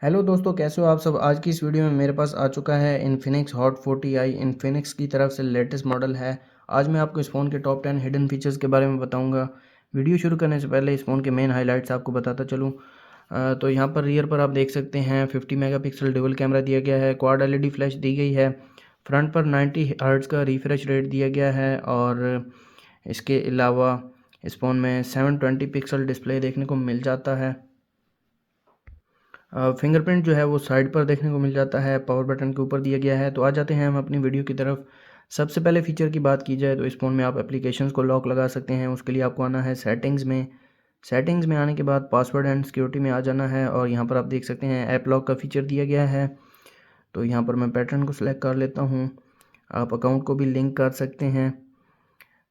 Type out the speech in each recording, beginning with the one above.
Hello दोस्तों, कैसे हो आप सब। आज की इस वीडियो में मेरे पास आ चुका है इन्फिनिक्स हॉट 40i। इन्फिनिक्स की तरफ से लेटेस्ट मॉडल है। आज मैं आपको इस फ़ोन के टॉप 10 हिडन फीचर्स के बारे में बताऊंगा। वीडियो शुरू करने से पहले इस फ़ोन के मेन हाइलाइट्स आपको बताता चलूँ। तो यहाँ पर रियर पर आप देख सकते हैं 50 मेगापिक्सल डुअल कैमरा दिया गया है। क्वाड एलईडी फ्लैश दी गई है। फ्रंट पर 90 हर्ट्ज़ का रिफ्रेश रेट दिया गया है और इसके अलावा इस फ़ोन में 720 पिक्सल डिस्प्ले देखने को मिल जाता है। फिंगरप्रिंट जो है वो साइड पर देखने को मिल जाता है, पावर बटन के ऊपर दिया गया है। तो आ जाते हैं हम अपनी वीडियो की तरफ। सबसे पहले फ़ीचर की बात की जाए तो इस फ़ोन में आप एप्लीकेशंस को लॉक लगा सकते हैं। उसके लिए आपको आना है सेटिंग्स में। सेटिंग्स में आने के बाद पासवर्ड एंड सिक्योरिटी में आ जाना है और यहाँ पर आप देख सकते हैं ऐप लॉक का फ़ीचर दिया गया है। तो यहाँ पर मैं पैटर्न को सिलेक्ट कर लेता हूँ। आप अकाउंट को भी लिंक कर सकते हैं।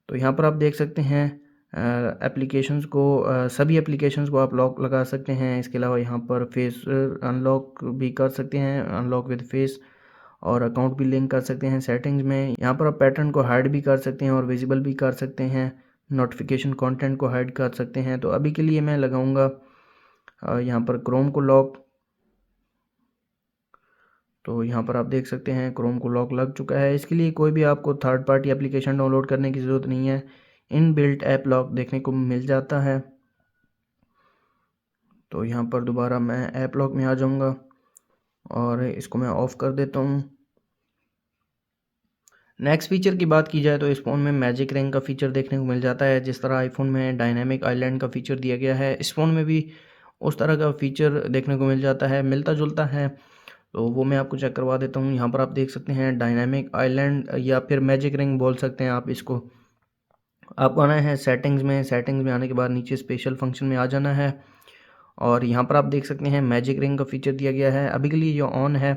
तो यहाँ पर आप देख सकते हैं एप्लीकेशंस को सभी एप्लीकेशंस को आप लॉक लगा सकते हैं। इसके अलावा यहाँ पर फेस अनलॉक भी कर सकते हैं, अनलॉक विद फेस, और अकाउंट भी लिंक कर सकते हैं सेटिंग्स में। यहाँ पर आप पैटर्न को हाइड भी कर सकते हैं और विजिबल भी कर सकते हैं। नोटिफिकेशन कंटेंट को हाइड कर सकते हैं। तो अभी के लिए मैं लगाऊंगा यहाँ पर क्रोम को लॉक। तो यहाँ पर आप देख सकते हैं क्रोम को लॉक लग चुका है। इसके लिए कोई भी आपको थर्ड पार्टी एप्लीकेशन डाउनलोड करने की ज़रूरत नहीं है। इन बिल्ट ऐप लॉक देखने को मिल जाता है। तो यहाँ पर दोबारा मैं ऐप लॉक में आ जाऊँगा और इसको मैं ऑफ़ कर देता हूँ। नेक्स्ट फीचर की बात की जाए तो इस फ़ोन में मैजिक रिंग का फ़ीचर देखने को मिल जाता है। जिस तरह आईफोन में डायनामिक आइलैंड का फ़ीचर दिया गया है, इस फ़ोन में भी उस तरह का फ़ीचर देखने को मिल जाता है, मिलता जुलता है। तो वो मैं आपको चेक करवा देता हूँ। यहाँ पर आप देख सकते हैं डायनामिक आइलैंड या फिर मैजिक रिंग बोल सकते हैं आप इसको। आपको आना है सेटिंग्स में। सेटिंग्स में आने के बाद नीचे स्पेशल फंक्शन में आ जाना है और यहाँ पर आप देख सकते हैं मैजिक रिंग का फीचर दिया गया है। अभी के लिए ये ऑन है,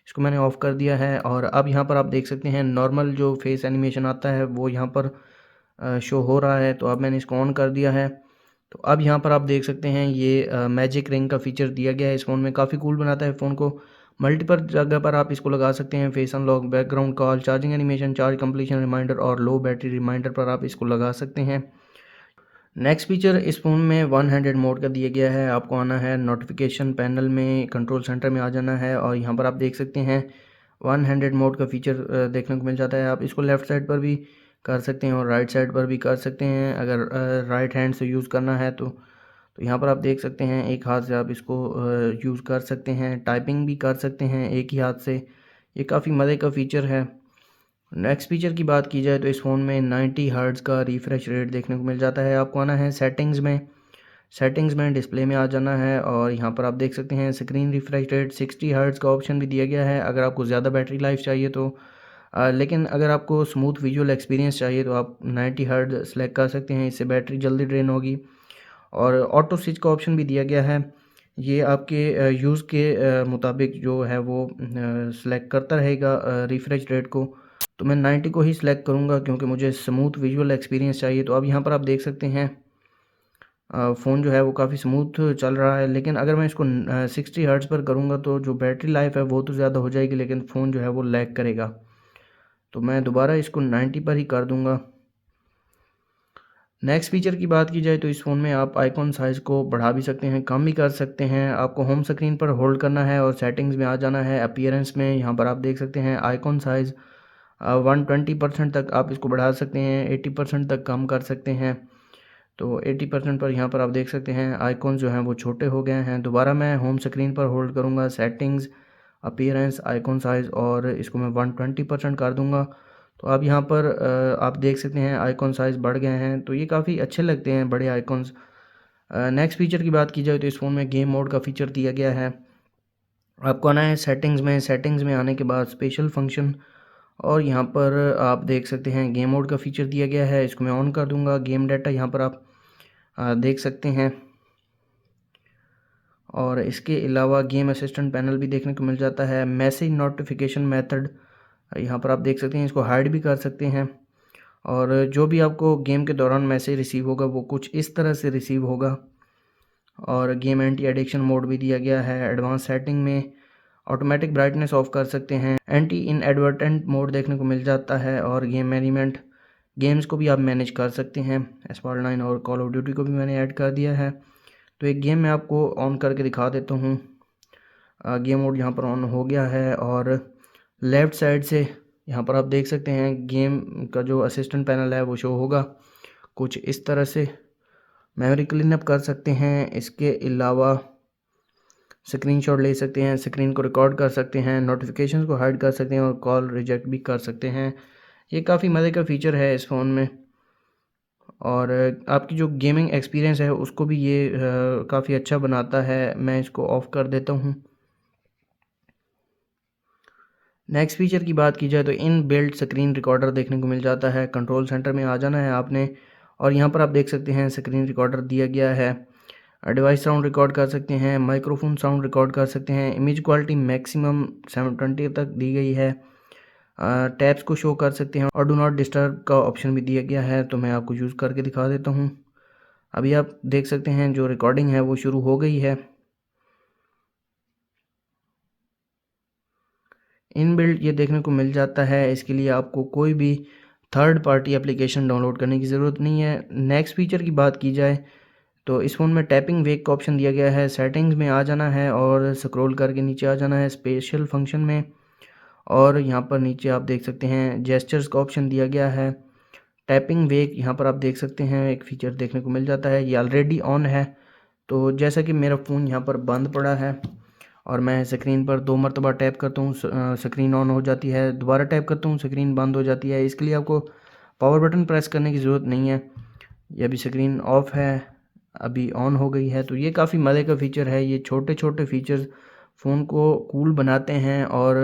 इसको मैंने ऑफ़ कर दिया है। और अब यहाँ पर आप देख सकते हैं नॉर्मल जो फेस एनिमेशन आता है वो यहाँ पर शो हो रहा है। तो अब मैंने इसको ऑन कर दिया है। तो अब यहाँ पर आप देख सकते हैं ये मैजिक रिंग का फीचर दिया गया है। इस फ़ोन में काफ़ी कूल बनाता है फ़ोन को। मल्टीपल जगह पर आप इसको लगा सकते हैं। Face unlock, background call, charging animation, charge completion reminder और लो बैटरी रिमाइंडर पर आप इसको लगा सकते हैं। नेक्स्ट फीचर इस फ़ोन में वन हैंडेड मोड का दिया गया है। आपको आना है नोटिफिकेशन पैनल में, कंट्रोल सेंटर में आ जाना है और यहाँ पर आप देख सकते हैं वन हैंडेड मोड का फीचर देखने को मिल जाता है। आप इसको लेफ़्ट साइड पर भी कर सकते हैं और राइट साइड पर भी कर सकते हैं अगर राइट हैंड से यूज़ करना है तो यहाँ पर आप देख सकते हैं एक हाथ से आप इसको यूज़ कर सकते हैं। टाइपिंग भी कर सकते हैं एक ही हाथ से। ये काफ़ी मज़े का फ़ीचर है। नेक्स्ट फीचर की बात की जाए तो इस फ़ोन में 90 हर्ट्ज़ का रिफ्रेश रेट देखने को मिल जाता है। आपको आना है सेटिंग्स में। सेटिंग्स में डिस्प्ले में आ जाना है और यहाँ पर आप देख सकते हैं स्क्रीन रिफ्रेश रेट 60 हर्ट्ज़ का ऑप्शन भी दिया गया है अगर आपको ज़्यादा बैटरी लाइफ चाहिए तो। लेकिन अगर आपको स्मूथ विजुअल एक्सपीरियंस चाहिए तो आप 90 हर्ट्ज़ सेलेक्ट कर सकते हैं, इससे बैटरी जल्दी ड्रेन होगी। और ऑटो स्विच का ऑप्शन भी दिया गया है। ये आपके यूज़ के मुताबिक जो है वो सेलेक्ट करता रहेगा रिफ्रेश रेट को। तो मैं 90 को ही सिलेक्ट करूँगा क्योंकि मुझे स्मूथ विजुअल एक्सपीरियंस चाहिए। तो अब यहाँ पर आप देख सकते हैं फ़ोन जो है वो काफ़ी स्मूथ चल रहा है। लेकिन अगर मैं इसको 60 हर्ट्ज़ पर करूँगा तो जो बैटरी लाइफ है वो तो ज़्यादा हो जाएगी लेकिन फ़ोन जो है वो लैग करेगा। तो मैं दोबारा इसको 90 पर ही कर दूँगा। नेक्स्ट फीचर की बात की जाए तो इस फ़ोन में आप आइकॉन साइज़ को बढ़ा भी सकते हैं, कम भी कर सकते हैं। आपको होम स्क्रीन पर होल्ड करना है और सेटिंग्स में आ जाना है। अपीयरेंस में यहाँ पर आप देख सकते हैं आइकॉन साइज़ 120% तक आप इसको बढ़ा सकते हैं, 80% तक कम कर सकते हैं। तो 80% पर यहाँ पर आप देख सकते हैं आइकॉन जो हैं वो छोटे हो गए हैं। दोबारा मैं होम स्क्रीन पर होल्ड करूँगा, सेटिंग्स, अपीयरेंस, आइकॉन साइज़, और इसको मैं 120% कर दूँगा। तो अब यहाँ पर आप देख सकते हैं आइकॉन साइज़ बढ़ गए हैं। तो ये काफ़ी अच्छे लगते हैं बड़े आइकॉन्स। नेक्स्ट फीचर की बात की जाए तो इस फ़ोन में गेम मोड का फ़ीचर दिया गया है। आपको आना है सेटिंग्स में। सेटिंग्स में आने के बाद स्पेशल फंक्शन, और यहाँ पर आप देख सकते हैं गेम मोड का फ़ीचर दिया गया है। इसको मैं ऑन कर दूँगा। गेम डाटा यहाँ पर आप देख सकते हैं और इसके अलावा गेम असिस्टेंट पैनल भी देखने को मिल जाता है। मैसेज नोटिफिकेशन मेथड यहाँ पर आप देख सकते हैं, इसको हाइड भी कर सकते हैं। और जो भी आपको गेम के दौरान मैसेज रिसीव होगा वो कुछ इस तरह से रिसीव होगा। और गेम एंटी एडिक्शन मोड भी दिया गया है। एडवांस सेटिंग में ऑटोमेटिक ब्राइटनेस ऑफ कर सकते हैं। एंटी इनएडवर्टेंट मोड देखने को मिल जाता है और गेम मैनेजमेंट, गेम्स को भी आप मैनेज कर सकते हैं। एस्पाल्ट 9 और कॉल ऑफ ड्यूटी को भी मैंने ऐड कर दिया है। तो एक गेम मैं आपको ऑन करके दिखा देता हूँ। गेम मोड यहाँ पर ऑन हो गया है और लेफ़्ट साइड से यहाँ पर आप देख सकते हैं गेम का जो असिस्टेंट पैनल है वो शो होगा कुछ इस तरह से। मेमोरी क्लीनअप कर सकते हैं, इसके अलावा स्क्रीनशॉट ले सकते हैं, स्क्रीन को रिकॉर्ड कर सकते हैं, नोटिफिकेशंस को हाइड कर सकते हैं और कॉल रिजेक्ट भी कर सकते हैं। ये काफ़ी मज़े का फ़ीचर है इस फ़ोन में और आपकी जो गेमिंग एक्सपीरियंस है उसको भी ये काफ़ी अच्छा बनाता है। मैं इसको ऑफ़ कर देता हूँ। नेक्स्ट फीचर की बात की जाए तो इन बिल्ट स्क्रीन रिकॉर्डर देखने को मिल जाता है। कंट्रोल सेंटर में आ जाना है आपने और यहाँ पर आप देख सकते हैं स्क्रीन रिकॉर्डर दिया गया है। डिवाइस साउंड रिकॉर्ड कर सकते हैं, माइक्रोफोन साउंड रिकॉर्ड कर सकते हैं, इमेज क्वालिटी मैक्सिमम 720 तक दी गई है। टैब्स को शो कर सकते हैं और डू नॉट डिस्टर्ब का ऑप्शन भी दिया गया है, तो मैं आपको यूज़ करके दिखा देता हूँ। अभी आप देख सकते हैं जो रिकॉर्डिंग है वो शुरू हो गई है। इनबिल्ट ये देखने को मिल जाता है, इसके लिए आपको कोई भी थर्ड पार्टी एप्लीकेशन डाउनलोड करने की ज़रूरत नहीं है। नेक्स्ट फीचर की बात की जाए तो इस फ़ोन में टैपिंग वेक का ऑप्शन दिया गया है। सेटिंग्स में आ जाना है और स्क्रॉल करके नीचे आ जाना है स्पेशल फंक्शन में और यहाँ पर नीचे आप देख सकते हैं जेस्चर्स का ऑप्शन दिया गया है। टैपिंग वेक यहाँ पर आप देख सकते हैं एक फ़ीचर देखने को मिल जाता है, ये ऑलरेडी ऑन है। तो जैसा कि मेरा फ़ोन यहाँ पर बंद पड़ा है और मैं स्क्रीन पर 2 मरतबा टैप करता हूँ, स्क्रीन ऑन हो जाती है, दोबारा टैप करता हूँ स्क्रीन बंद हो जाती है। इसके लिए आपको पावर बटन प्रेस करने की ज़रूरत नहीं है। ये अभी स्क्रीन ऑफ है, अभी ऑन हो गई है। तो ये काफ़ी मज़े का फ़ीचर है। ये छोटे छोटे फ़ीचर्स फ़ोन को कूल बनाते हैं और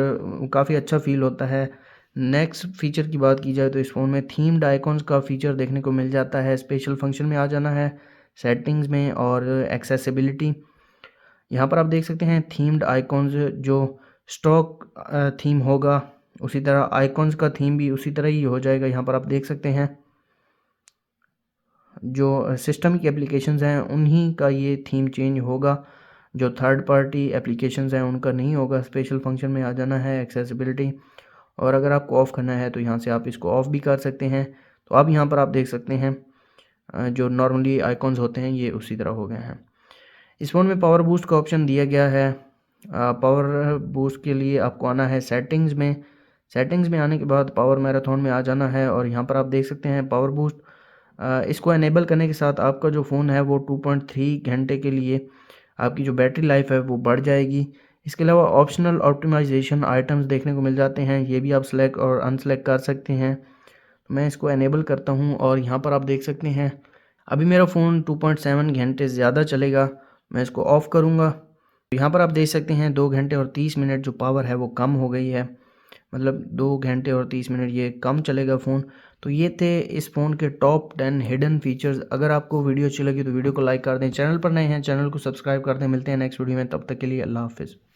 काफ़ी अच्छा फ़ील होता है। नेक्स्ट फ़ीचर की बात की जाए तो इस फ़ोन में थीम्ड आइकॉन्स का फ़ीचर देखने को मिल जाता है। स्पेशल फंक्शन में आ जाना है, सेटिंग्स में और एक्सेसिबिलिटी। यहाँ पर आप देख सकते हैं थीम्ड आइकॉन्स जो स्टॉक थीम होगा उसी तरह आइकॉन्स का थीम भी उसी तरह ही हो जाएगा। यहाँ पर आप देख सकते हैं जो सिस्टम की एप्लीकेशंस हैं उन्हीं का ये थीम चेंज होगा, जो थर्ड पार्टी एप्लीकेशंस हैं उनका नहीं होगा। स्पेशल फंक्शन में आ जाना है, एक्सेसिबिलिटी, और अगर आपको ऑफ़ करना है तो यहाँ से आप इसको ऑफ़ भी कर सकते हैं। तो अब यहाँ पर आप देख सकते हैं जो नॉर्मली आइकॉन्स होते हैं ये उसी तरह हो गए हैं। इस फ़ोन में पावर बूस्ट का ऑप्शन दिया गया है। पावर बूस्ट के लिए आपको आना है सेटिंग्स में। सेटिंग्स में आने के बाद पावर मैराथन में आ जाना है और यहाँ पर आप देख सकते हैं पावर बूस्ट। इसको एनेबल करने के साथ आपका जो फ़ोन है वो 2.3 घंटे के लिए आपकी जो बैटरी लाइफ है वो बढ़ जाएगी। इसके अलावा ऑप्शनल ऑप्टिमाइजेशन आइटम्स देखने को मिल जाते हैं, ये भी आप सेलेक्ट और अनसेलेक्ट कर सकते हैं। मैं इसको एनेबल करता हूँ और यहाँ पर आप देख सकते हैं अभी मेरा फ़ोन 2.7 घंटे ज़्यादा चलेगा। मैं इसको ऑफ़ करूँगा। यहाँ पर आप देख सकते हैं 2 घंटे और 30 मिनट जो पावर है वो कम हो गई है, मतलब 2 घंटे और 30 मिनट ये कम चलेगा फ़ोन। तो ये थे इस फ़ोन के टॉप 10 हिडन फीचर्स। अगर आपको वीडियो अच्छी लगी तो वीडियो को लाइक कर दें, चैनल पर नए हैं चैनल को सब्सक्राइब कर दें। मिलते हैं नेक्स्ट वीडियो में, तब तक के लिए अल्लाह हाफ़िज़।